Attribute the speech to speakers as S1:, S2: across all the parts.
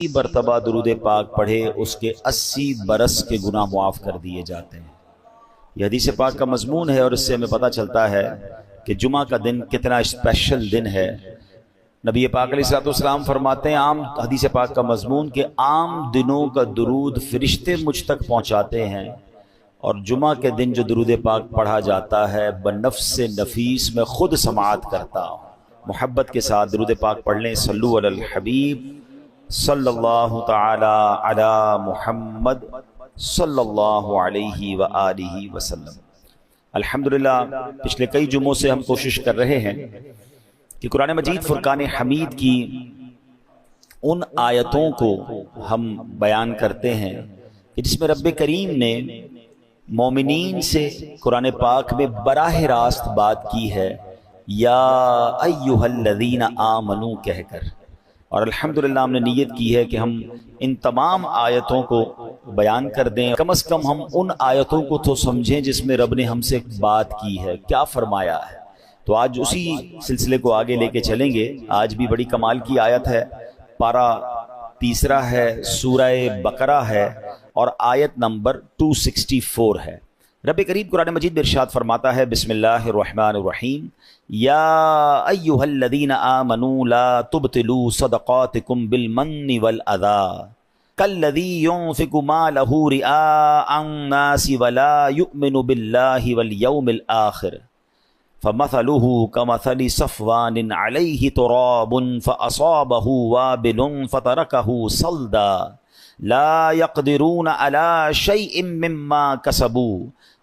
S1: مرتبہ درود پاک پڑھے اس کے 80 برس کے گناہ معاف کر دیے جاتے ہیں۔ یہ حدیث پاک کا مضمون ہے اور اس سے ہمیں پتہ چلتا ہے کہ جمعہ کا دن کتنا اسپیشل دن ہے۔ نبی پاک علیہ السلام فرماتے ہیں عام حدیث پاک کا مضمون کہ عام دنوں کا درود فرشتے مجھ تک پہنچاتے ہیں، اور جمعہ کے دن جو درود پاک پڑھا جاتا ہے بنفس نفیس میں خود سماعت کرتا ہوں۔ محبت کے ساتھ درود پاک پڑھ لیں۔ صلو علی الحبیب صلی اللہ تعالی علی محمد صلی اللہ علیہ وآلہ وسلم۔ الحمدللہ پچھلے کئی جمعوں سے ہم کوشش کر رہے ہیں کہ قرآن مجید فرقان حمید کی ان آیتوں کو ہم بیان کرتے ہیں کہ جس میں رب کریم نے مومنین سے قرآن پاک میں براہ راست بات کی ہے، یا ایہا الذین آمنو کہہ کر، اور الحمدللہ ہم نے نیت کی ہے کہ ہم ان تمام آیتوں کو بیان کر دیں، کم از کم ہم ان آیتوں کو تو سمجھیں جس میں رب نے ہم سے بات کی ہے، کیا فرمایا ہے۔ تو آج اسی سلسلے کو آگے لے کے چلیں گے۔ آج بھی بڑی کمال کی آیت ہے، پارہ 3 ہے، سورہ بقرہ ہے اور آیت نمبر 264 ہے۔ رب کریم قرآن مجید میں ارشاد فرماتا ہے، بسم اللہ الرحمن الرحیم، یا ایہا الذین آمنوا لا تبطلوا صدقاتکم بالمن والأذی کالذی ينفق مالہ رئاء الناس ولا یؤمن باللہ والیوم الآخر فمثلہ کمثل صفوان علیہ تراب فأصابہ وابل فترکہ صلدا لا يقدرون على شيء مما كسبوا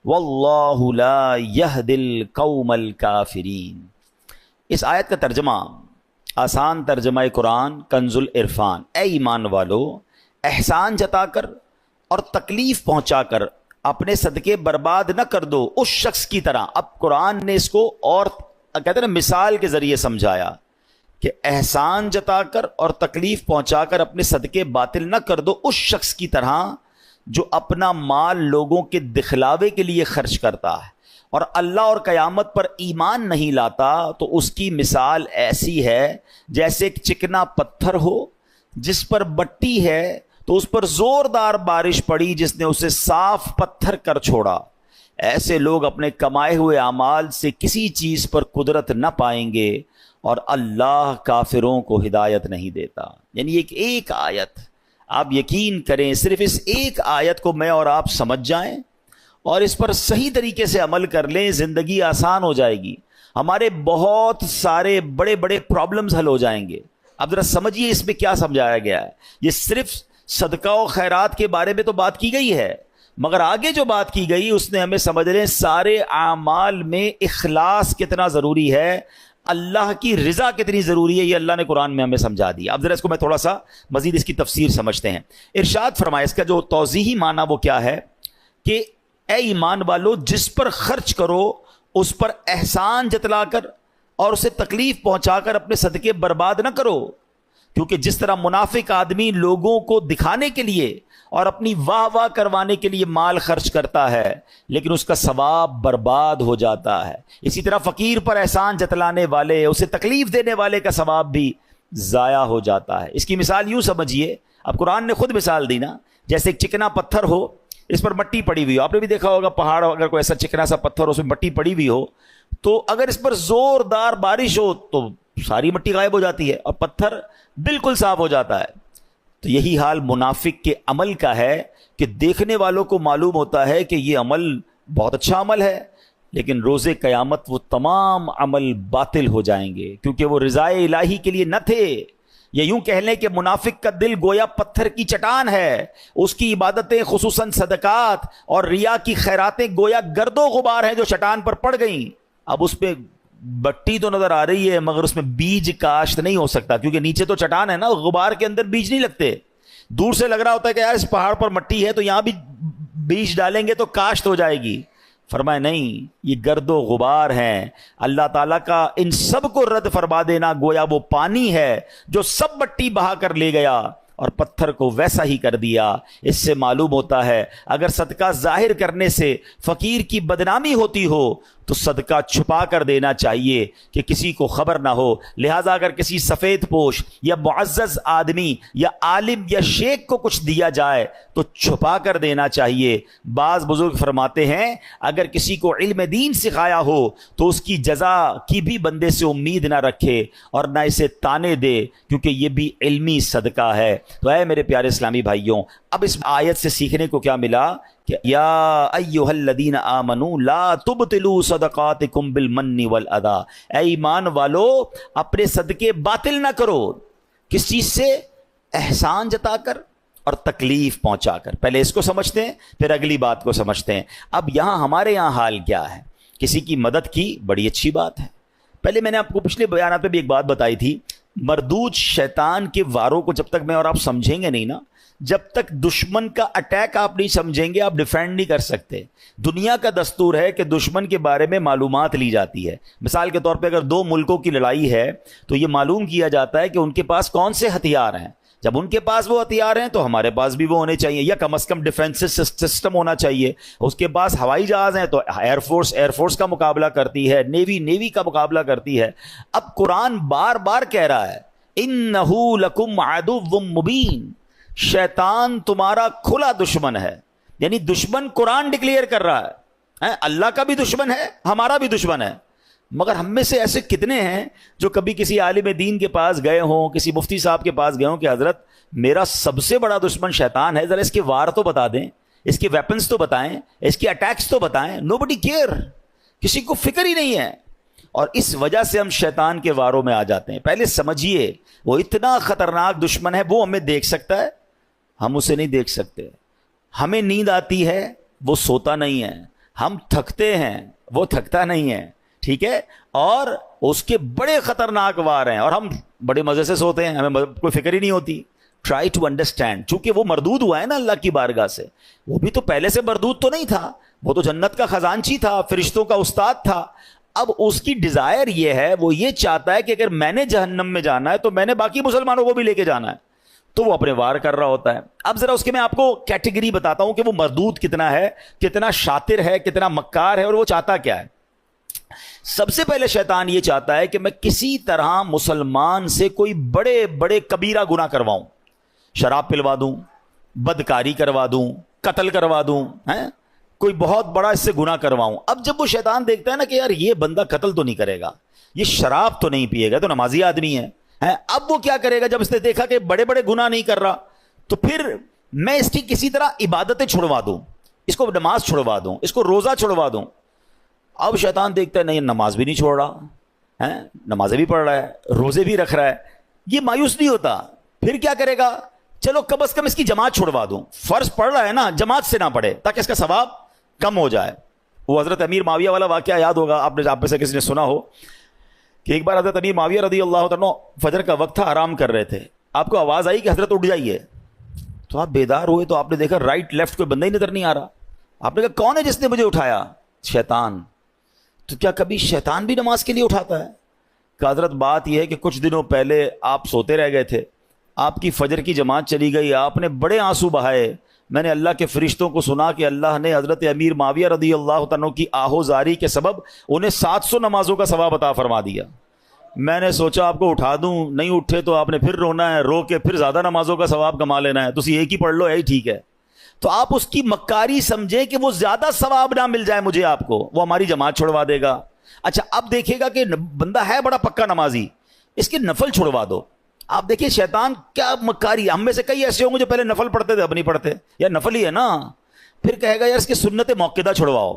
S1: واللہ لا يهدي القوم الكافرین۔ اس آیت کا ترجمہ، آسان ترجمہ قرآن کنز العرفان، اے ایمان والو احسان جتا کر اور تکلیف پہنچا کر اپنے صدقے برباد نہ کر دو اس شخص کی طرح۔ اب قرآن نے اس کو اور کہتے ہیں نا مثال کے ذریعے سمجھایا کہ احسان جتا کر اور تکلیف پہنچا کر اپنے صدقے باطل نہ کر دو اس شخص کی طرح جو اپنا مال لوگوں کے دکھلاوے کے لیے خرچ کرتا ہے اور اللہ اور قیامت پر ایمان نہیں لاتا، تو اس کی مثال ایسی ہے جیسے ایک چکنا پتھر ہو جس پر بٹی ہے تو اس پر زوردار بارش پڑی جس نے اسے صاف پتھر کر چھوڑا۔ ایسے لوگ اپنے کمائے ہوئے اعمال سے کسی چیز پر قدرت نہ پائیں گے اور اللہ کافروں کو ہدایت نہیں دیتا۔ یعنی ایک آیت، آپ یقین کریں صرف اس ایک آیت کو میں اور آپ سمجھ جائیں اور اس پر صحیح طریقے سے عمل کر لیں، زندگی آسان ہو جائے گی، ہمارے بہت سارے بڑے بڑے پرابلمز حل ہو جائیں گے۔ اب ذرا سمجھیے اس میں کیا سمجھایا گیا ہے۔ یہ صرف صدقہ و خیرات کے بارے میں تو بات کی گئی ہے، مگر آگے جو بات کی گئی اس نے ہمیں سمجھ لیں سارے اعمال میں اخلاص کتنا ضروری ہے، اللہ کی رضا کتنی ضروری ہے، یہ اللہ نے قرآن میں ہمیں سمجھا دیا۔ اب ذرا اس کو میں تھوڑا سا مزید اس کی تفسیر سمجھتے ہیں۔ ارشاد فرمایا، اس کا جو توضیحی معنی وہ کیا ہے کہ اے ایمان والو جس پر خرچ کرو اس پر احسان جتلا کر اور اسے تکلیف پہنچا کر اپنے صدقے برباد نہ کرو، کیونکہ جس طرح منافق آدمی لوگوں کو دکھانے کے لیے اور اپنی واہ واہ کروانے کے لیے مال خرچ کرتا ہے لیکن اس کا ثواب برباد ہو جاتا ہے، اسی طرح فقیر پر احسان جتلانے والے، اسے تکلیف دینے والے کا ثواب بھی ضائع ہو جاتا ہے۔ اس کی مثال یوں سمجھیے، اب قرآن نے خود مثال دی نا، جیسے ایک چکنا پتھر ہو، اس پر مٹی پڑی ہوئی ہو، آپ نے بھی دیکھا ہوگا پہاڑ اگر کوئی ایسا چکنا سا پتھر ہو اس میں مٹی پڑی ہوئی ہو تو اگر اس پر زوردار بارش ہو تو ساری مٹی غائب ہو جاتی ہے اور پتھر بالکل صاف ہو جاتا ہے۔ تو یہی حال منافق کے عمل کا ہے کہ دیکھنے والوں کو معلوم ہوتا ہے کہ یہ عمل بہت اچھا عمل ہے، لیکن روز قیامت وہ تمام عمل باطل ہو جائیں گے کیونکہ وہ رضائے الہی کے لیے نہ تھے۔ یہ یوں کہہ لیں کہ منافق کا دل گویا پتھر کی چٹان ہے، اس کی عبادتیں خصوصاً صدقات اور ریا کی خیراتیں گویا گرد و غبار ہیں جو چٹان پر پڑ گئیں۔ اب اس پہ بٹی تو نظر آ رہی ہے مگر اس میں بیج کاشت نہیں ہو سکتا کیونکہ نیچے تو چٹان ہے نا، غبار کے اندر بیج نہیں لگتے۔ دور سے لگ رہا ہوتا ہے کہ یار اس پہاڑ پر مٹی ہے تو یہاں بھی بیج ڈالیں گے تو کاشت ہو جائے گی۔ فرمائے نہیں، یہ گرد و غبار ہیں۔ اللہ تعالیٰ کا ان سب کو رد فرما دینا گویا وہ پانی ہے جو سب مٹی بہا کر لے گیا اور پتھر کو ویسا ہی کر دیا۔ اس سے معلوم ہوتا ہے اگر صدقہ ظاہر کرنے سے فقیر کی بدنامی ہوتی ہو تو صدقہ چھپا کر دینا چاہیے کہ کسی کو خبر نہ ہو. لہٰذا اگر کسی سفید پوش یا معزز آدمی یا عالم یا شیخ کو کچھ دیا جائے تو چھپا کر دینا چاہیے. بعض بزرگ فرماتے ہیں اگر کسی کو علم دین سکھایا ہو تو اس کی جزا کی بھی بندے سے امید نہ رکھے اور نہ اسے تانے دے، کیونکہ یہ بھی علمی صدقہ ہے. تو اے میرے پیارے اسلامی بھائیوں، اب اس آیت سے سیکھنے کو کیا ملا کہ یا ایھا الذین آمنوا لا تبطلوا صدقاتکم بالمن والاذی، اے ایمان والو اپنے صدقے باطل نہ کرو. کس چیز سے؟ احسان جتا کر اور تکلیف پہنچا کر. پہلے اس کو سمجھتے ہیں پھر اگلی بات کو سمجھتے ہیں. اب یہاں ہمارے یہاں حال کیا ہے؟ کسی کی مدد کی بڑی اچھی بات ہے. پہلے میں نے آپ کو پچھلے بیانات پہ بھی ایک بات بتائی تھی، مردود شیطان کے واروں کو جب تک میں اور آپ سمجھیں گے نہیں نا، جب تک دشمن کا اٹیک آپ نہیں سمجھیں گے آپ ڈیفینڈ نہیں کر سکتے. دنیا کا دستور ہے کہ دشمن کے بارے میں معلومات لی جاتی ہے. مثال کے طور پہ اگر دو ملکوں کی لڑائی ہے تو یہ معلوم کیا جاتا ہے کہ ان کے پاس کون سے ہتھیار ہیں. جب ان کے پاس وہ ہتھیار ہیں تو ہمارے پاس بھی وہ ہونے چاہیے، یا کم از کم ڈیفینس سسٹم ہونا چاہیے. اس کے پاس ہوائی جہاز ہیں تو ایئر فورس کا مقابلہ کرتی ہے، نیوی کا مقابلہ کرتی ہے. اب قرآن بار بار کہہ رہا ہے اِنَّهُ لَكُمْ عَدُوٌّ مُّبِينٌ، شیطان تمہارا کھلا دشمن ہے. یعنی دشمن قرآن ڈکلیئر کر رہا ہے، اللہ کا بھی دشمن ہے ہمارا بھی دشمن ہے. مگر ہم میں سے ایسے کتنے ہیں جو کبھی کسی عالم دین کے پاس گئے ہوں، کسی مفتی صاحب کے پاس گئے ہوں کہ حضرت میرا سب سے بڑا دشمن شیطان ہے، ذرا اس کے وار تو بتا دیں، اس کے ویپنز تو بتائیں، اس کے اٹیکس تو بتائیں. نوبڈی کیئر، کسی کو فکر ہی نہیں ہے. اور اس وجہ سے ہم شیطان کے واروں میں آ جاتے ہیں. پہلے سمجھیے وہ اتنا خطرناک دشمن ہے، وہ ہمیں دیکھ سکتا ہے ہم اسے نہیں دیکھ سکتے. ہمیں نیند آتی ہے وہ سوتا نہیں ہے، ہم تھکتے ہیں وہ تھکتا نہیں ہے، ٹھیک ہے. اور اس کے بڑے خطرناک وار ہیں اور ہم بڑے مزے سے سوتے ہیں، ہمیں کوئی فکر ہی نہیں ہوتی. ٹرائی ٹو انڈرسٹینڈ، چونکہ وہ مردود ہوا ہے نا اللہ کی بارگاہ سے. وہ بھی تو پہلے سے مردود تو نہیں تھا، وہ تو جنت کا خزانچی تھا، فرشتوں کا استاد تھا. اب اس کی ڈیزائر یہ ہے، وہ یہ چاہتا ہے کہ اگر میں نے جہنم میں جانا ہے تو میں نے باقی مسلمانوں کو بھی لے کے جانا ہے. تو وہ اپنے وار کر رہا ہوتا ہے. اب ذرا اس کے میں آپ کو کیٹیگری بتاتا ہوں کہ وہ مردود کتنا ہے، کتنا شاطر ہے، کتنا مکار ہے، اور وہ چاہتا کیا ہے. سب سے پہلے شیطان یہ چاہتا ہے کہ میں کسی طرح مسلمان سے کوئی بڑے بڑے کبیرہ گناہ کرواؤں. شراب پلوا دوں، بدکاری کروا دوں، قتل کروا دوں، کوئی بہت بڑا اس سے گناہ کرواؤں. اب جب وہ شیطان دیکھتا ہے نا کہ یار یہ بندہ قتل تو نہیں کرے گا، یہ شراب تو نہیں پیے گا، تو نمازی آدمی ہے، اب وہ کیا کرے گا؟ جب اس نے دیکھا کہ بڑے بڑے گناہ نہیں کر رہا تو پھر میں اس کی کسی طرح عبادتیں چھڑوا دوں، اس کو نماز چھڑوا دوں، اس کو روزہ چھڑوا دوں. اب شیطان دیکھتا ہے نہیں نماز بھی نہیں چھوڑ رہا، نمازیں بھی پڑھ رہا ہے، روزے بھی رکھ رہا ہے، یہ مایوس نہیں ہوتا. پھر کیا کرے گا؟ چلو کم از کم اس کی جماعت چھڑوا دوں. فرض پڑھ رہا ہے نا، جماعت سے نہ پڑھے تاکہ اس کا ثواب کم ہو جائے. وہ حضرت امیر معاویہ والا واقعہ یاد ہوگا آپ میں سے کسی نے سنا ہو کہ ایک بار حضرت امیر معاویہ رضی اللہ عنہ فجر کا وقت تھا، آرام کر رہے تھے. آپ کو آواز آئی کہ حضرت اٹھ جائیے، تو آپ بیدار ہوئے تو آپ نے دیکھا رائٹ لیفٹ کوئی بندہ ہی نظر نہیں آ رہا. آپ نے کہا کون ہے جس نے مجھے اٹھایا؟ شیطان. تو کیا کبھی شیطان بھی نماز کے لیے اٹھاتا ہے؟ کہ حضرت بات یہ ہے کہ کچھ دنوں پہلے آپ سوتے رہ گئے تھے، آپ کی فجر کی جماعت چلی گئی، آپ نے بڑے آنسو بہائے. میں نے اللہ کے فرشتوں کو سنا کہ اللہ نے حضرت امیر معاویہ رضی اللہ عنہ کی آہوزاری کے سبب انہیں 700 نمازوں کا ثواب عطا فرما دیا. میں نے سوچا آپ کو اٹھا دوں، نہیں اٹھے تو آپ نے پھر رونا ہے، رو کے پھر زیادہ نمازوں کا ثواب کما لینا ہے، تو اسی ایک ہی پڑھ لو، یہی ٹھیک ہے. تو آپ اس کی مکاری سمجھیں کہ وہ زیادہ ثواب نہ مل جائے مجھے آپ کو، وہ ہماری جماعت چھڑوا دے گا. اچھا اب دیکھے گا کہ بندہ ہے بڑا پکا نمازی، اس کے نفل چھڑوا دو. آپ دیکھیں شیطان کیا مکاری. ہم میں سے کئی ایسے ہوں گے جو پہلے نفل پڑھتے تھے اب نہیں پڑھتے، یا نفل ہی ہے نا. پھر کہے گا یار اس کی سنت موقدہ چھڑواؤ.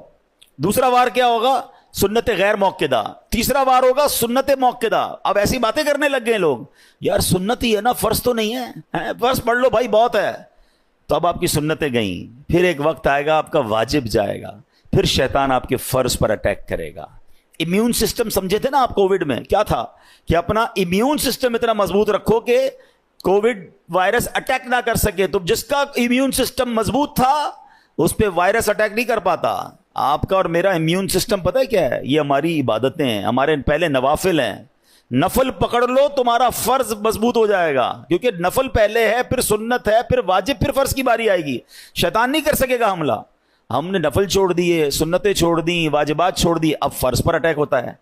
S1: دوسرا وار کیا ہوگا؟ سنت غیر موقدہ. تیسرا وار ہوگا سنت موقدہ. اب ایسی باتیں کرنے لگ گئے لوگ، یار سنت ہی ہے نا، فرض تو نہیں ہے، فرض پڑھ لو بھائی بہت ہے. تو اب آپ کی سنتیں گئیں، پھر ایک وقت آئے گا آپ کا واجب جائے گا، پھر شیطان آپ کے فرض پر اٹیک کرے گا. امیون سسٹم سمجھے تھے نا آپ کووڈ میں، کیا تھا کہ اپنا امیون سسٹم اتنا مضبوط رکھو کہ کووڈ وائرس اٹیک نہ کر سکے. تو جس کا امیون سسٹم مضبوط تھا اس پہ وائرس اٹیک نہیں کر پاتا. آپ کا اور میرا امیون سسٹم پتہ ہے کیا ہے؟ یہ ہماری عبادتیں ہیں، ہمارے پہلے نوافل ہیں. نفل پکڑ لو تمہارا فرض مضبوط ہو جائے گا، کیونکہ نفل پہلے ہے، پھر سنت ہے، پھر واجب، پھر فرض کی باری آئے گی. شیطان نہیں کر سکے گا حملہ. ہم نے نفل چھوڑ دیے، سنتیں چھوڑ دی، واجبات چھوڑ دی، اب فرض پر اٹیک ہوتا ہے.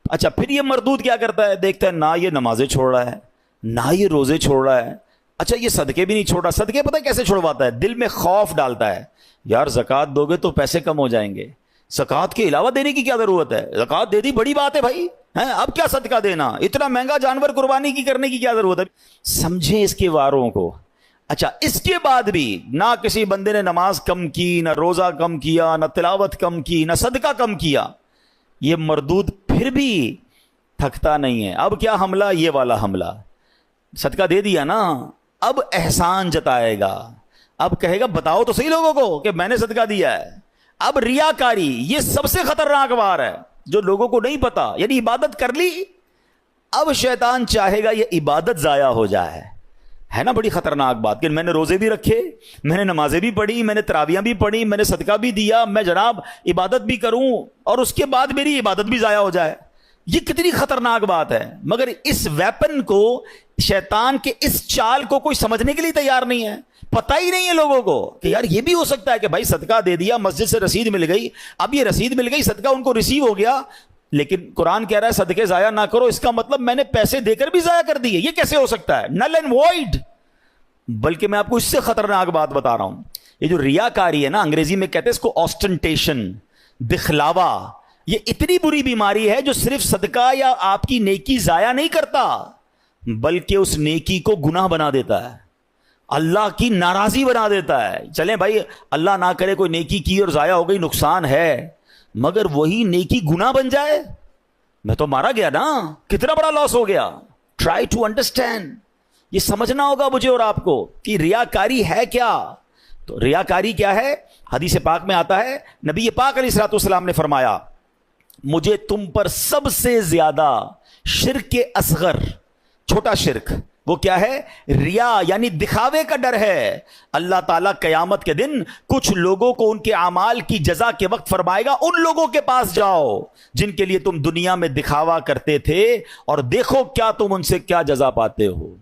S1: اچھا پھر یہ مردود کیا کرتا ہے؟ دیکھتا ہے نہ یہ نمازیں چھوڑ رہا ہے، نہ یہ روزے چھوڑ رہا ہے، اچھا یہ صدقے بھی نہیں چھوڑ رہا. صدقے پتہ ہے کیسے چھوڑواتا ہے؟ دل میں خوف ڈالتا ہے، یار زکوٰۃ دو گے تو پیسے کم ہو جائیں گے، زکوٰۃ کے علاوہ دینے کی کیا ضرورت ہے؟ زکوٰۃ دے دی بڑی بات ہے بھائی، اب کیا صدقہ دینا، اتنا مہنگا جانور قربانی کی کرنے کی کیا ضرورت ہے؟ سمجھیں اس کے واروں کو. اچھا اس کے بعد بھی نہ کسی بندے نے نماز کم کی، نہ روزہ کم کیا، نہ تلاوت کم کی، نہ صدقہ کم کیا، یہ مردود پھر بھی تھکتا نہیں ہے. اب کیا حملہ؟ یہ والا حملہ. صدقہ دے دیا نا، اب احسان جتائے گا، اب کہے گا بتاؤ تو صحیح لوگوں کو کہ میں نے صدقہ دیا ہے. اب ریاکاری یہ سب سے خطرناک وار ہے جو لوگوں کو نہیں پتا. یعنی عبادت کر لی، اب شیطان چاہے گا یہ عبادت ضائع ہو جائے. ہے نا بڑی خطرناک بات کہ میں نے روزے بھی رکھے، میں نے نمازیں بھی پڑھی، میں نے تراویاں بھی پڑھی، میں نے صدقہ بھی دیا، میں جناب عبادت بھی کروں اور اس کے بعد میری عبادت بھی ضائع ہو جائے. یہ کتنی خطرناک بات ہے. مگر اس ویپن کو، شیطان کے اس چال کو کوئی سمجھنے کے لیے تیار نہیں ہے. پتہ ہی نہیں ہے لوگوں کو کہ یار یہ بھی ہو سکتا ہے کہ بھائی صدقہ دے دیا، مسجد سے رسید مل گئی، اب یہ رسید مل گئی، صدقہ ان کو ریسیو ہو گیا، لیکن قرآن کہہ رہا ہے صدقے ضائع نہ کرو، اس کا مطلب میں نے پیسے دے کر بھی ضائع کر دیے. یہ کیسے ہو سکتا ہے؟ Null and void. بلکہ میں آپ کو اس سے خطرناک بات بتا رہا ہوں. یہ جو ریاکاری ہے نا، انگریزی میں کہتے ہیں اس کو آسٹنٹیشن، دکھلاوا. یہ اتنی بری بیماری ہے جو صرف صدقہ یا آپ کی نیکی ضائع نہیں کرتا، بلکہ اس نیکی کو گناہ بنا دیتا ہے، اللہ کی ناراضی بنا دیتا ہے. چلیں بھائی اللہ نہ کرے کوئی نیکی کی اور ضائع ہو گئی، نقصان ہے، مگر وہی نیکی گناہ بن جائے، میں تو مارا گیا نا، کتنا بڑا لاس ہو گیا. Try to understand. یہ سمجھنا ہوگا مجھے اور آپ کو کہ ریاکاری ہے کیا. تو ریاکاری کیا ہے؟ حدیث پاک میں آتا ہے، نبی پاک علیہ الصلوۃ والسلام نے فرمایا مجھے تم پر سب سے زیادہ شرک اصغر، چھوٹا شرک، وہ کیا ہے؟ ریا، یعنی دکھاوے کا ڈر ہے. اللہ تعالیٰ قیامت کے دن کچھ لوگوں کو ان کے اعمال کی جزا کے وقت فرمائے گا ان لوگوں کے پاس جاؤ جن کے لیے تم دنیا میں دکھاوا کرتے تھے اور دیکھو کیا تم ان سے کیا جزا پاتے ہو.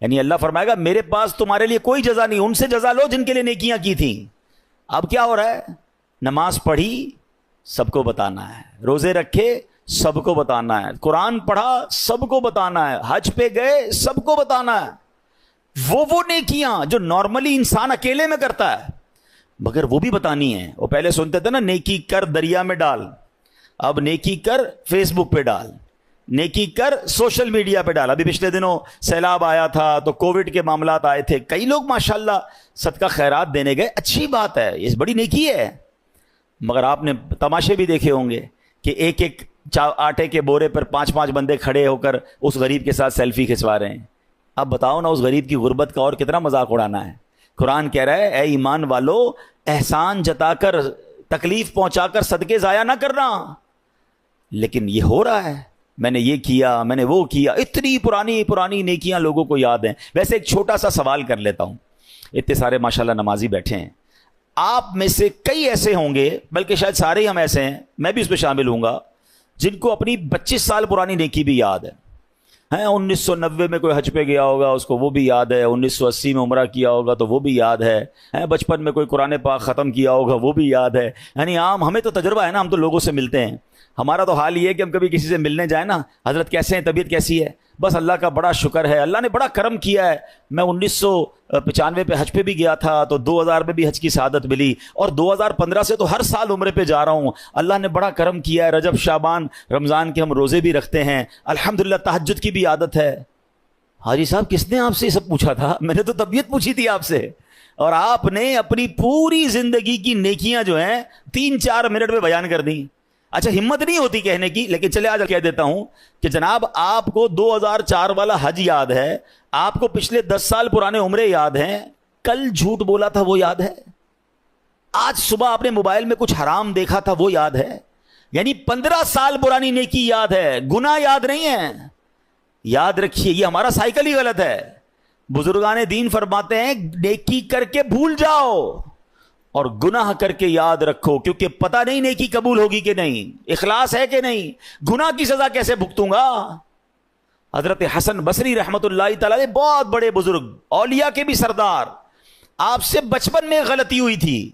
S1: یعنی اللہ فرمائے گا میرے پاس تمہارے لیے کوئی جزا نہیں، ان سے جزا لو جن کے لیے نیکیاں کی تھیں. اب کیا ہو رہا ہے؟ نماز پڑھی سب کو بتانا ہے، روزے رکھے سب کو بتانا ہے، قرآن پڑھا سب کو بتانا ہے، حج پہ گئے سب کو بتانا ہے. وہ نیکیاں جو نارملی انسان اکیلے میں کرتا ہے مگر وہ بھی بتانی ہے. وہ پہلے سنتے تھے نا نیکی کر دریا میں ڈال، اب نیکی کر فیس بک پہ ڈال، نیکی کر سوشل میڈیا پہ ڈال. ابھی پچھلے دنوں سیلاب آیا تھا تو کووڈ کے معاملات آئے تھے، کئی لوگ ماشاءاللہ صدقہ خیرات دینے گئے، اچھی بات ہے، یہ بڑی نیکی ہے. مگر آپ نے تماشے بھی دیکھے ہوں گے کہ ایک ایک آٹے کے بورے پر 5 بندے کھڑے ہو کر اس غریب کے ساتھ سیلفی کھنچوا رہے ہیں. اب بتاؤ نا اس غریب کی غربت کا اور کتنا مذاق اڑانا ہے. قرآن کہہ رہا ہے اے ایمان والو احسان جتا کر، تکلیف پہنچا کر صدقے ضائع نہ کرنا. لیکن یہ ہو رہا ہے، میں نے یہ کیا، میں نے وہ کیا، اتنی پرانی نیکیاں لوگوں کو یاد ہیں. ویسے ایک چھوٹا سا سوال کر لیتا ہوں، اتنے سارے ماشاءاللہ نمازی بیٹھے ہیں، آپ میں سے کئی ایسے ہوں گے، بلکہ شاید سارے ہی ہم ایسے ہیں، میں بھی اس پہ شامل ہوں گا، جن کو اپنی 25 سال پرانی نیکی بھی یاد ہے. 1990 میں کوئی حج پہ گیا ہوگا اس کو وہ بھی یاد ہے، 1980 میں عمرہ کیا ہوگا تو وہ بھی یاد ہے، بچپن میں کوئی قرآن پاک ختم کیا ہوگا وہ بھی یاد ہے. یعنی عام ہمیں تو تجربہ ہے نا، ہم تو لوگوں سے ملتے ہیں. ہمارا تو حال یہ ہے کہ ہم کبھی کسی سے ملنے جائیں نا، حضرت کیسے ہیں، طبیعت کیسی ہے، بس اللہ کا بڑا شکر ہے، اللہ نے بڑا کرم کیا ہے. میں 1995 پہ حج پہ بھی گیا تھا تو 2000 میں بھی حج کی سعادت ملی، اور 2015 سے تو ہر سال عمرے پہ جا رہا ہوں. اللہ نے بڑا کرم کیا ہے، رجب شعبان رمضان کے ہم روزے بھی رکھتے ہیں، الحمدللہ تہجد کی بھی عادت ہے. حاجی صاحب کس نے آپ سے یہ سب پوچھا تھا؟ میں نے تو طبیعت پوچھی تھی آپ سے، اور آپ نے اپنی پوری زندگی کی نیکیاں جو ہیں 3-4 منٹ میں بیان کر دیں. اچھا ہمت نہیں ہوتی کہنے کی، لیکن چلے آج کہہ دیتا ہوں کہ جناب آپ کو 2004 والا حج یاد ہے، آپ کو پچھلے 10 سال پرانے عمرے یاد ہیں، کل جھوٹ بولا تھا وہ یاد ہے، آج صبح آپ نے موبائل میں کچھ حرام دیکھا تھا وہ یاد ہے، یعنی 15 سال پرانی نیکی یاد ہے، گناہ یاد نہیں ہے. یاد رکھیے یہ ہمارا سائیکل ہی غلط ہے. بزرگان دین فرماتے ہیں نیکی کر کے بھول جاؤ اور گناہ کر کے یاد رکھو، کیونکہ پتہ نہیں نیکی قبول ہوگی کہ نہیں، اخلاص ہے کہ نہیں، گناہ کی سزا کیسے بھگتوں گا. حضرت حسن بصری رحمت اللہ تعالی علیہ بہت بڑے بزرگ، اولیاء کے بھی سردار، آپ سے بچپن میں غلطی ہوئی تھی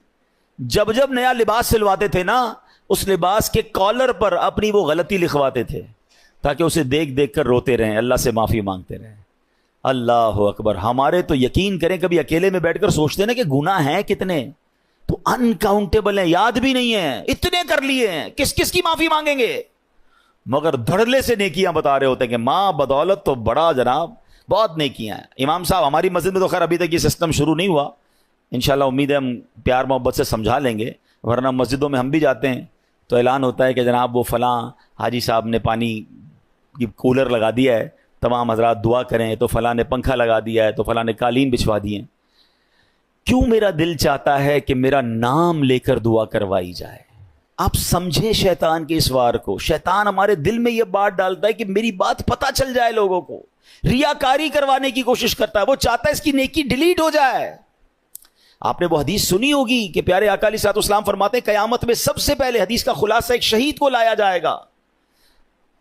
S1: جب جب نیا لباس سلواتے تھے نا، اس لباس کے کالر پر اپنی وہ غلطی لکھواتے تھے تاکہ اسے دیکھ دیکھ کر روتے رہیں، اللہ سے معافی مانگتے رہیں۔ اللہ اکبر۔ ہمارے تو یقین کریں کبھی اکیلے میں بیٹھ کر سوچتے نا کہ گناہ ہیں کتنے، تو انکاؤنٹیبل ہیں، یاد بھی نہیں ہیں، اتنے کر لیے ہیں، کس کس کی معافی مانگیں گے؟ مگر دھڑلے سے نیکیاں بتا رہے ہوتے ہیں کہ ماں بدولت تو بڑا جناب بہت نیکیاں ہیں۔ امام صاحب ہماری مسجد میں تو خیر ابھی تک یہ سسٹم شروع نہیں ہوا، انشاءاللہ امید ہے ہم پیار محبت سے سمجھا لیں گے، ورنہ مسجدوں میں ہم بھی جاتے ہیں تو اعلان ہوتا ہے کہ جناب وہ فلاں حاجی صاحب نے پانی کی کولر لگا دیا ہے، تمام حضرات دعا کریں، تو فلاں نے پنکھا لگا دیا ہے، تو فلاں نے قالین بچھوا دیے۔ کیوں میرا دل چاہتا ہے کہ میرا نام لے کر دعا کروائی جائے؟ آپ سمجھیں شیطان کے اس وار کو۔ شیطان ہمارے دل میں یہ بات ڈالتا ہے کہ میری بات پتہ چل جائے لوگوں کو، ریاکاری کروانے کی کوشش کرتا ہے، وہ چاہتا ہے اس کی نیکی ڈیلیٹ ہو جائے۔ آپ نے وہ حدیث سنی ہوگی کہ پیارے آقا علیہ السلام فرماتے ہیں قیامت میں سب سے پہلے، حدیث کا خلاصہ، ایک شہید کو لایا جائے گا۔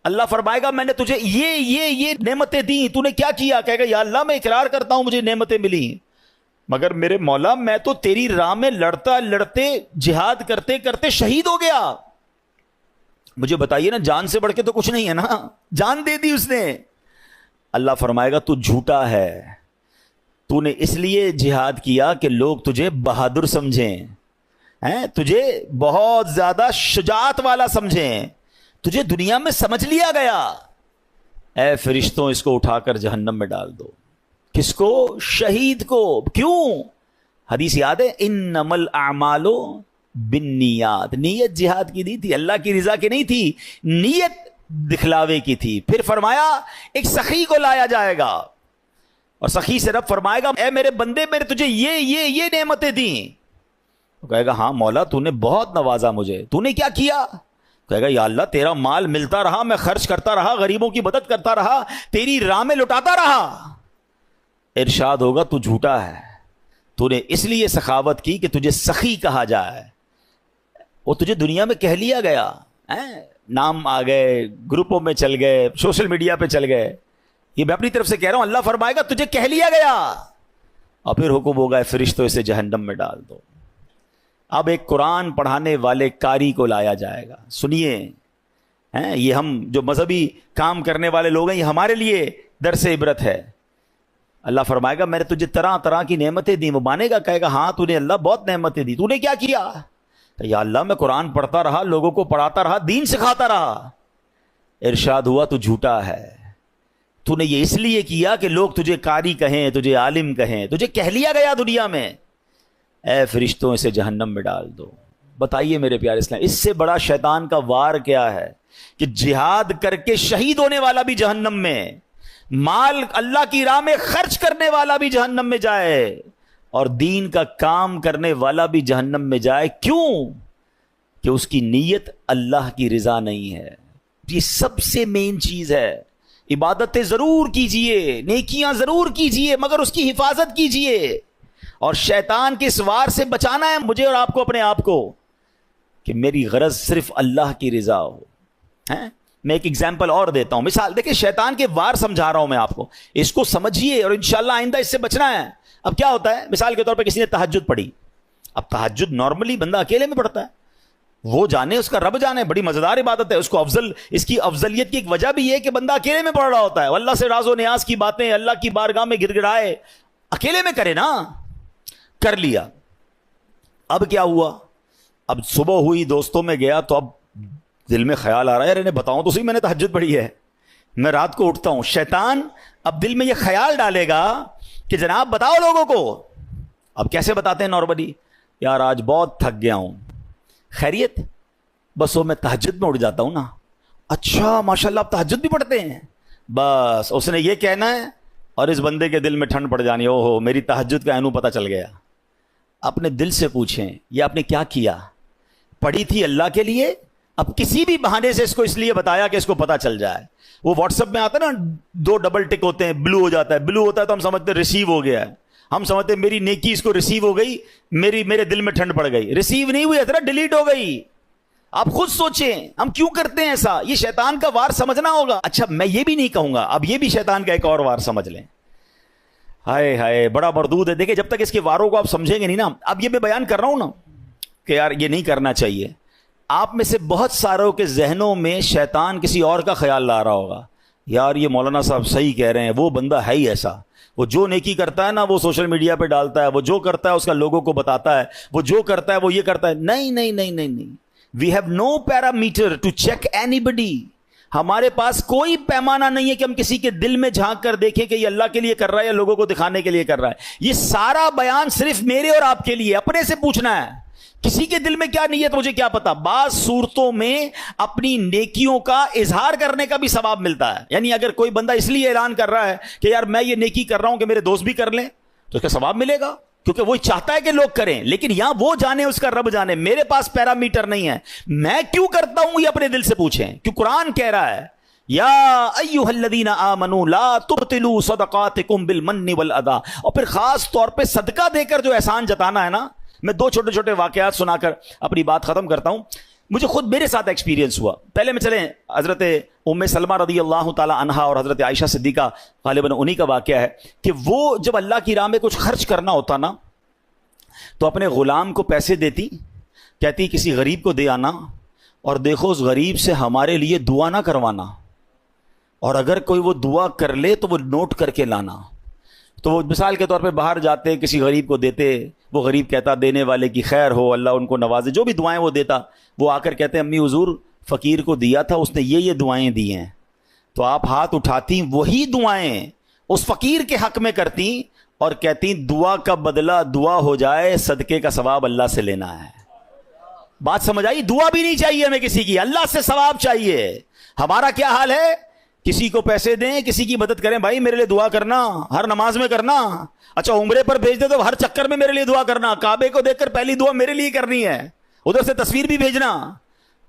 S1: اللہ فرمائے گا میں نے تجھے یہ نعمتیں دی، تو نے کیا کیا؟ کہے گا یا اللہ میں اقرار کرتا ہوں مجھے نعمتیں ملی، مگر میرے مولا میں تو تیری راہ میں لڑتے جہاد کرتے کرتے شہید ہو گیا۔ مجھے بتائیے نا، جان سے بڑھ کے تو کچھ نہیں ہے نا، جان دے دی اس نے۔ اللہ فرمائے گا تو جھوٹا ہے، تو نے اس لیے جہاد کیا کہ لوگ تجھے بہادر سمجھیں، تجھے بہت زیادہ شجاعت والا سمجھیں، تجھے دنیا میں سمجھ لیا گیا۔ اے فرشتوں اس کو اٹھا کر جہنم میں ڈال دو۔ کس کو؟ شہید کو۔ کیوں؟ حدیث یاد ہے انما الاعمال بالنیات، نیت جہاد کی نہیں تھی، اللہ کی رضا کی نہیں تھی، نیت دکھلاوے کی تھی۔ پھر فرمایا ایک سخی کو لایا جائے گا، اور سخی سے رب فرمائے گا اے میرے بندے میں نے تجھے یہ نعمتیں دیں۔ تو کہے گا ہاں مولا تو نے بہت نوازا مجھے، تو نے کیا کیا؟ کہے گا یا اللہ تیرا مال ملتا رہا، میں خرچ کرتا رہا، غریبوں کی مدد کرتا رہا، تیری راہ میں لٹاتا رہا۔ ارشاد ہوگا تو جھوٹا ہے، تو نے اس لیے سخاوت کی کہ تجھے سخی کہا جائے، وہ تجھے دنیا میں کہہ لیا گیا، نام آ گئے، گروپوں میں چل گئے، سوشل میڈیا پہ چل گئے، یہ میں اپنی طرف سے کہہ رہا ہوں، اللہ فرمائے گا تجھے کہہ لیا گیا، اور پھر حکم ہوگا فرشتوں اسے جہنم میں ڈال دو۔ اب ایک قرآن پڑھانے والے قاری کو لایا جائے گا۔ سنیے، یہ ہم جو مذہبی کام کرنے والے لوگ ہیں، یہ ہمارے لیے درس عبرت ہے۔ اللہ فرمائے گا میں نے تجھے طرح طرح کی نعمتیں دی، وہ مانے گا، کہے گا ہاں تو نے اللہ بہت نعمتیں دی، تو نے کیا کیا؟ یا اللہ میں قرآن پڑھتا رہا، لوگوں کو پڑھاتا رہا، دین سکھاتا رہا۔ ارشاد ہوا تو جھوٹا ہے، تو نے یہ اس لیے کیا کہ لوگ تجھے قاری کہیں، تجھے عالم کہیں، تجھے کہہ لیا گیا دنیا میں۔ اے فرشتوں اسے جہنم میں ڈال دو۔ بتائیے میرے پیارے اسلام، اس سے بڑا شیطان کا وار کیا ہے کہ جہاد کر کے شہید ہونے والا بھی جہنم میں، مال اللہ کی راہ میں خرچ کرنے والا بھی جہنم میں جائے، اور دین کا کام کرنے والا بھی جہنم میں جائے۔ کیوں؟ کہ اس کی نیت اللہ کی رضا نہیں ہے۔ یہ سب سے مین چیز ہے۔ عبادتیں ضرور کیجئے، نیکیاں ضرور کیجئے، مگر اس کی حفاظت کیجئے، اور شیطان کے اس وار سے بچانا ہے مجھے اور آپ کو، اپنے آپ کو، کہ میری غرض صرف اللہ کی رضا ہو۔ میں ایک ایگزامپل اور دیتا ہوں، مثال دیکھیں، شیطان کے وار سمجھا رہا ہوں میں آپ کو، اس کو سمجھیے اور انشاءاللہ آئندہ اس سے بچنا ہے۔ اب کیا ہوتا ہے، مثال کے طور پہ کسی نے تہجد پڑھی، اب تہجد نارملی بندہ اکیلے میں پڑھتا ہے، وہ جانے، اس کا رب جانے، بڑی مزیدار عبادت ہے، اس کو اس کی افضلیت کی ایک وجہ بھی یہ کہ بندہ اکیلے میں پڑھ رہا ہوتا ہے، اللہ سے راز و نیاز کی باتیں اللہ کی بارگاہ میں گڑ گڑائے، اکیلے میں کرے نا، کر لیا۔ اب کیا ہوا، اب صبح ہوئی، دوستوں میں گیا، تو اب دل میں خیال آ رہا ہے یار انہیں بتاؤں تو صحیح میں نے تہجد پڑھی ہے، میں رات کو اٹھتا ہوں۔ شیطان اب دل میں یہ خیال ڈالے گا کہ جناب بتاؤ لوگوں کو۔ اب کیسے بتاتے ہیں نارملی، یار آج بہت تھک گیا ہوں، خیریت؟ بس وہ میں تہجد میں اٹھ جاتا ہوں نا۔ اچھا ماشاءاللہ آپ تہجد بھی پڑھتے ہیں؟ بس اس نے یہ کہنا ہے، اور اس بندے کے دل میں ٹھنڈ پڑ جانی، او ہو میری تہجد کا اینو پتہ چل گیا۔ اپنے دل سے پوچھیں یہ آپ نے کیا کیا؟ پڑھی تھی اللہ کے لیے، اب کسی بھی بہانے سے اس کو اس لیے بتایا کہ اس کو پتہ چل جائے۔ وہ واٹس ایپ میں آتا ہے نا، 2 ڈبل ٹک ہوتے ہیں، بلو ہو جاتا ہے، بلو ہوتا ہے تو ہم سمجھتے ہیں ریسیو ہو گیا ہے، ہم سمجھتے ہیں میری نیکی اس کو ریسیو ہو گئی، میرے دل میں ٹھنڈ پڑ گئی، ریسیو نہیں ہوئی، حضرت ڈیلیٹ ہو گئی۔ آپ خود سوچیں ہم کیوں کرتے ہیں ایسا، یہ شیطان کا وار سمجھنا ہوگا۔ اچھا میں یہ بھی نہیں کہوں گا، اب یہ بھی شیطان کا ایک اور وار سمجھ لیں، ہائے ہائے بڑا مردود ہے۔ دیکھیں جب تک اس کے واروں کو آپ سمجھیں گے نہیں نا، اب یہ میں بیان کر رہا ہوں نا، کہ یار یہ نہیں کرنا چاہیے. آپ میں سے بہت ساروں کے ذہنوں میں شیطان کسی اور کا خیال لا رہا ہوگا, یار یہ مولانا صاحب صحیح کہہ رہے ہیں, وہ بندہ ہے ہی ایسا, وہ جو نیکی کرتا ہے نا وہ سوشل میڈیا پہ ڈالتا ہے, وہ جو کرتا ہے اس کا لوگوں کو بتاتا ہے, وہ جو کرتا ہے وہ یہ کرتا ہے. نہیں نہیں نہیں نہیں نہیں, we have no parameter to check anybody. ہمارے پاس کوئی پیمانہ نہیں ہے کہ ہم کسی کے دل میں جھانک کر دیکھیں کہ یہ اللہ کے لیے کر رہا ہے یا لوگوں کو دکھانے کے لیے کر رہا ہے. یہ سارا بیان صرف میرے اور آپ کے لیے, اپنے سے پوچھنا ہے. کسی کے دل میں کیا نیت مجھے کیا پتا. بعض صورتوں میں اپنی نیکیوں کا اظہار کرنے کا بھی ثواب ملتا ہے. یعنی اگر کوئی بندہ اس لیے اعلان کر رہا ہے کہ یار میں یہ نیکی کر رہا ہوں کہ میرے دوست بھی کر لیں, تو اس کا ثواب ملے گا, کیونکہ وہ چاہتا ہے کہ لوگ کریں. لیکن یہاں وہ جانے, اس کا رب جانے. میرے پاس پیرامیٹر نہیں ہے. میں کیوں کرتا ہوں یہ اپنے دل سے پوچھیں, کیوں قرآن کہہ رہا ہے یا ایھا الذین آمنوا لا تبطلوا صدقاتکم بالمن والاذی. اور پھر خاص طور پہ صدقہ دے کر جو احسان جتانا ہے نا. میں 2 چھوٹے چھوٹے واقعات سنا کر اپنی بات ختم کرتا ہوں. مجھے خود میرے ساتھ ایکسپیرینس ہوا. پہلے میں چلیں حضرت ام سلمہ رضی اللہ تعالی عنہا اور حضرت عائشہ صدیقہ غالباً انہی کا واقعہ ہے کہ وہ جب اللہ کی راہ میں کچھ خرچ کرنا ہوتا نا تو اپنے غلام کو پیسے دیتی, کہتی کسی غریب کو دے آنا, اور دیکھو اس غریب سے ہمارے لیے دعا نہ کروانا, اور اگر کوئی وہ دعا کر لے تو وہ نوٹ کر کے لانا. تو وہ مثال کے طور پہ باہر جاتے, کسی غریب کو دیتے, وہ غریب کہتا دینے والے کی خیر ہو, اللہ ان کو نوازے, جو بھی دعائیں وہ دیتا. وہ آ کر کہتے امی حضور فقیر کو دیا تھا, اس نے یہ دعائیں دی ہیں. تو آپ ہاتھ اٹھاتی, وہی دعائیں اس فقیر کے حق میں کرتی اور کہتی دعا کا بدلہ دعا ہو جائے, صدقے کا ثواب اللہ سے لینا ہے. بات سمجھ آئی؟ دعا بھی نہیں چاہیے ہمیں کسی کی, اللہ سے ثواب چاہیے. ہمارا کیا حال ہے, کسی کو پیسے دیں, کسی کی مدد کریں, بھائی میرے لیے دعا کرنا, ہر نماز میں کرنا. اچھا عمرے پر بھیج دے تو ہر چکر میں میرے لیے دعا کرنا, کعبے کو دیکھ کر پہلی دعا میرے لیے کرنی ہے, ادھر سے تصویر بھی بھیجنا.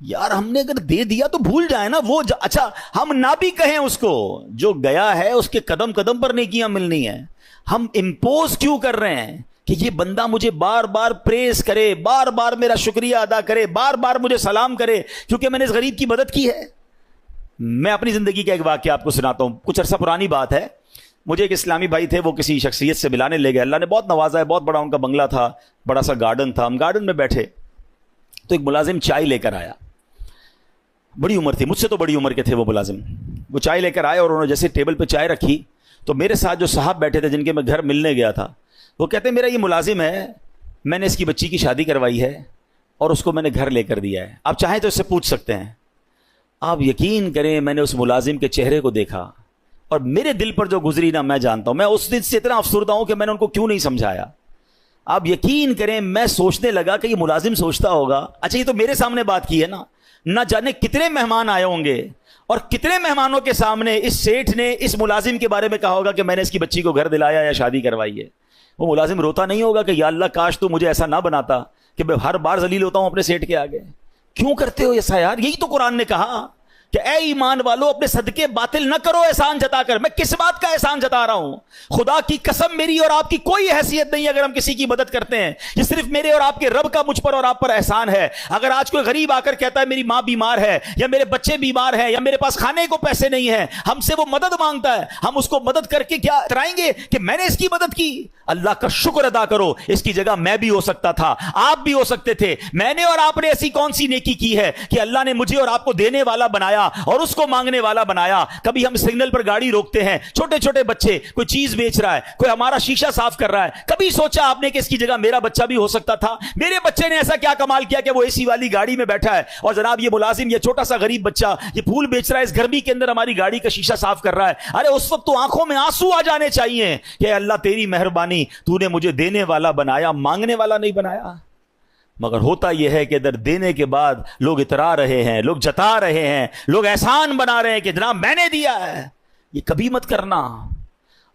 S1: یار ہم نے اگر دے دیا تو بھول جائے نا وہ. اچھا ہم نہ بھی کہیں اس کو, جو گیا ہے اس کے قدم قدم پر نیکیاں ملنی ہے. ہم امپوز کیوں کر رہے ہیں کہ یہ بندہ مجھے بار بار پریز کرے, بار بار میرا شکریہ ادا کرے, بار بار مجھے سلام کرے کیونکہ میں نے اس غریب کی مدد کی ہے. میں اپنی زندگی کا ایک واقعہ آپ کو سناتا ہوں. کچھ عرصہ پرانی بات ہے. مجھے ایک اسلامی بھائی تھے, وہ کسی شخصیت سے ملانے لے گئے. اللہ نے بہت نوازا ہے, بہت بڑا ان کا بنگلہ تھا, بڑا سا گارڈن تھا. ہم گارڈن میں بیٹھے تو ایک ملازم چائے لے کر آیا. بڑی عمر تھی, مجھ سے تو بڑی عمر کے تھے وہ ملازم. وہ چائے لے کر آئے اور انہوں نے جیسے ٹیبل پہ چائے رکھی تو میرے ساتھ جو صاحب بیٹھے تھے جن کے میں گھر ملنے گیا تھا, وہ کہتے میرا یہ ملازم ہے, میں نے اس کی بچی کی شادی کروائی ہے اور اس کو میں نے گھر لے کر دیا ہے, آپ چاہیں تو اس سے پوچھ سکتے ہیں. آپ یقین کریں میں نے اس ملازم کے چہرے کو دیکھا اور میرے دل پر جو گزری نا میں جانتا ہوں. میں اس دن سے اتنا افسردہ ہوں کہ میں نے ان کو کیوں نہیں سمجھایا. آپ یقین کریں میں سوچنے لگا کہ یہ ملازم سوچتا ہوگا اچھا یہ تو میرے سامنے بات کی ہے نا, نہ جانے کتنے مہمان آئے ہوں گے اور کتنے مہمانوں کے سامنے اس سیٹھ نے اس ملازم کے بارے میں کہا ہوگا کہ میں نے اس کی بچی کو گھر دلایا یا شادی کروائی ہے. وہ ملازم روتا نہیں ہوگا کہ یا اللہ کاش تو مجھے ایسا نہ بناتا کہ میں ہر بار ذلیل ہوتا ہوں اپنے سیٹھ کے آگے. کیوں کرتے ہو ایسا یار؟ یہی تو قرآن نے کہا کہ اے ایمان والو اپنے صدقے باطل نہ کرو احسان جتا کر. میں کس بات کا احسان جتا رہا ہوں؟ خدا کی قسم میری اور آپ کی کوئی حیثیت نہیں اگر ہم کسی کی مدد کرتے ہیں. یہ صرف میرے اور آپ کے رب کا مجھ پر اور آپ پر احسان ہے. اگر آج کوئی غریب آ کر کہتا ہے میری ماں بیمار ہے یا میرے بچے بیمار ہیں یا میرے پاس کھانے کو پیسے نہیں ہیں, ہم سے وہ مدد مانگتا ہے, ہم اس کو مدد کر کے کیا اترائیں گے کہ میں نے اس کی مدد کی؟ اللہ کا شکر ادا کرو, اس کی جگہ میں بھی ہو سکتا تھا, آپ بھی ہو سکتے تھے. میں نے اور آپ نے ایسی کون سی نیکی کی ہے کہ اللہ نے مجھے اور آپ کو دینے والا بنایا اور اس کو مانگنے والا بنایا؟ کبھی ہم سگنل پر گاڑی روکتے ہیں, چھوٹے چھوٹے بچے, کوئی چیز بیچ رہا ہے, کوئی ہمارا شیشہ صاف کر رہا ہے, کبھی سوچا آپ نے کہ اس کی جگہ میرا بچہ بھی ہو سکتا تھا؟ میرے بچے نے ایسا کیا کمال کیا کہ وہ اے سی والی گاڑی میں بیٹھا ہے اور جناب یہ ملازم, یہ چھوٹا سا غریب بچہ یہ پھول بیچ رہا ہے, اس گرمی کے اندر ہماری گاڑی کا شیشہ صاف کر رہا ہے. ارے اس وقت تو آنکھوں میں آنسو آ جانے چاہیے کہ اللہ تیری مہربانی, تو نے مجھے دینے والا بنایا, مانگنے والا نہیں بنایا. مگر ہوتا یہ ہے کہ ادھر دینے کے بعد لوگ اترا رہے ہیں, لوگ جتا رہے ہیں, لوگ احسان بنا رہے ہیں کہ جناب میں نے دیا ہے. یہ کبھی مت کرنا.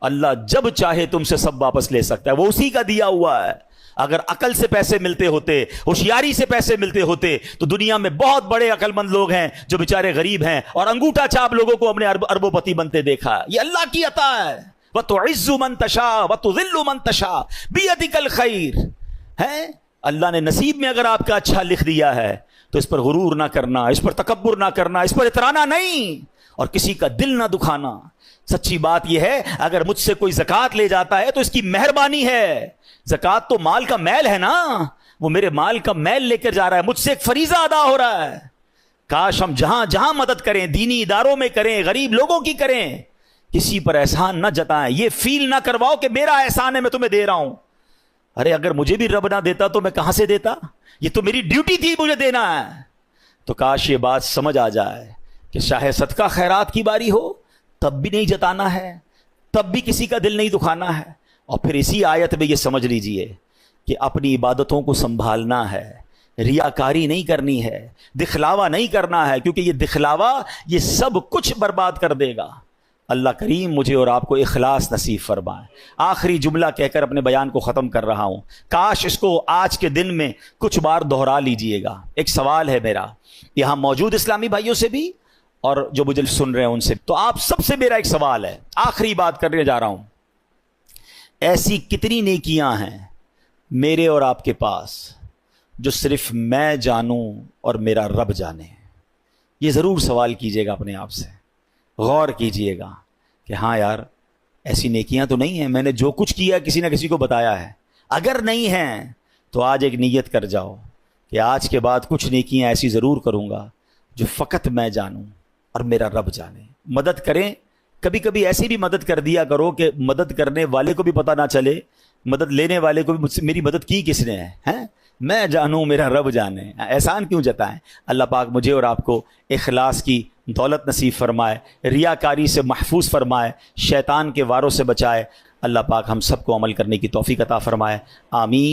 S1: اللہ جب چاہے تم سے سب واپس لے سکتا ہے, وہ اسی کا دیا ہوا ہے. اگر عقل سے پیسے ملتے ہوتے, ہوشیاری سے پیسے ملتے ہوتے تو دنیا میں بہت بڑے عقل مند لوگ ہیں جو بیچارے غریب ہیں اور انگوٹھا چاپ لوگوں کو اپنے اربوں پتی بنتے دیکھا. یہ اللہ کی عطا ہے. وَتُعِزُّ مَن تَشَاءُ وَتُذِلُّ مَن تَشَاءُ بِيَدِكَ الْخَيْرُ. ہے اللہ نے نصیب میں اگر آپ کا اچھا لکھ دیا ہے تو اس پر غرور نہ کرنا, اس پر تکبر نہ کرنا, اس پر اترانا نہیں اور کسی کا دل نہ دکھانا. سچی بات یہ ہے اگر مجھ سے کوئی زکوٰۃ لے جاتا ہے تو اس کی مہربانی ہے. زکوٰۃ تو مال کا میل ہے نا, وہ میرے مال کا میل لے کر جا رہا ہے, مجھ سے ایک فریضہ ادا ہو رہا ہے. کاش ہم جہاں جہاں مدد کریں, دینی اداروں میں کریں, غریب لوگوں کی کریں, کسی پر احسان نہ جتائیں, یہ فیل نہ کرواؤ کہ میرا احسان ہے میں تمہیں دے رہا ہوں. ارے اگر مجھے بھی رب نہ دیتا تو میں کہاں سے دیتا, یہ تو میری ڈیوٹی تھی مجھے دینا ہے. تو کاش یہ بات سمجھ آ جائے کہ چاہے صدقہ خیرات کی باری ہو تب بھی نہیں جتانا ہے, تب بھی کسی کا دل نہیں دکھانا ہے. اور پھر اسی آیت میں یہ سمجھ لیجئے کہ اپنی عبادتوں کو سنبھالنا ہے, ریاکاری نہیں کرنی ہے, دکھلاوا نہیں کرنا ہے, کیونکہ یہ دکھلاوا یہ سب کچھ برباد کر دے گا. اللہ کریم مجھے اور آپ کو اخلاص نصیب فرمائے. آخری جملہ کہہ کر اپنے بیان کو ختم کر رہا ہوں, کاش اس کو آج کے دن میں کچھ بار دہرا لیجئے گا. ایک سوال ہے میرا یہاں موجود اسلامی بھائیوں سے بھی اور جو مجھے سن رہے ہیں ان سے, تو آپ سب سے میرا ایک سوال ہے, آخری بات کرنے جا رہا ہوں. ایسی کتنی نیکیاں ہیں میرے اور آپ کے پاس جو صرف میں جانوں اور میرا رب جانے؟ یہ ضرور سوال کیجئے گا اپنے آپ سے, غور کیجئے گا کہ ہاں یار ایسی نیکیاں تو نہیں ہیں, میں نے جو کچھ کیا کسی نہ کسی کو بتایا ہے. اگر نہیں ہیں تو آج ایک نیت کر جاؤ کہ آج کے بعد کچھ نیکیاں ایسی ضرور کروں گا جو فقط میں جانوں اور میرا رب جانے. مدد کریں, کبھی کبھی ایسی بھی مدد کر دیا کرو کہ مدد کرنے والے کو بھی پتہ نہ چلے, مدد لینے والے کو بھی مجھ سے میری مدد کی کس نے ہے, میں جانوں میرا رب جانے. احسان کیوں جتائیں. اللہ پاک مجھے اور آپ کو اخلاص کی دولت نصیب فرمائے, ریاکاری سے محفوظ فرمائے, شیطان کے واروں سے بچائے. اللہ پاک ہم سب کو عمل کرنے کی توفیق عطا فرمائے. آمین.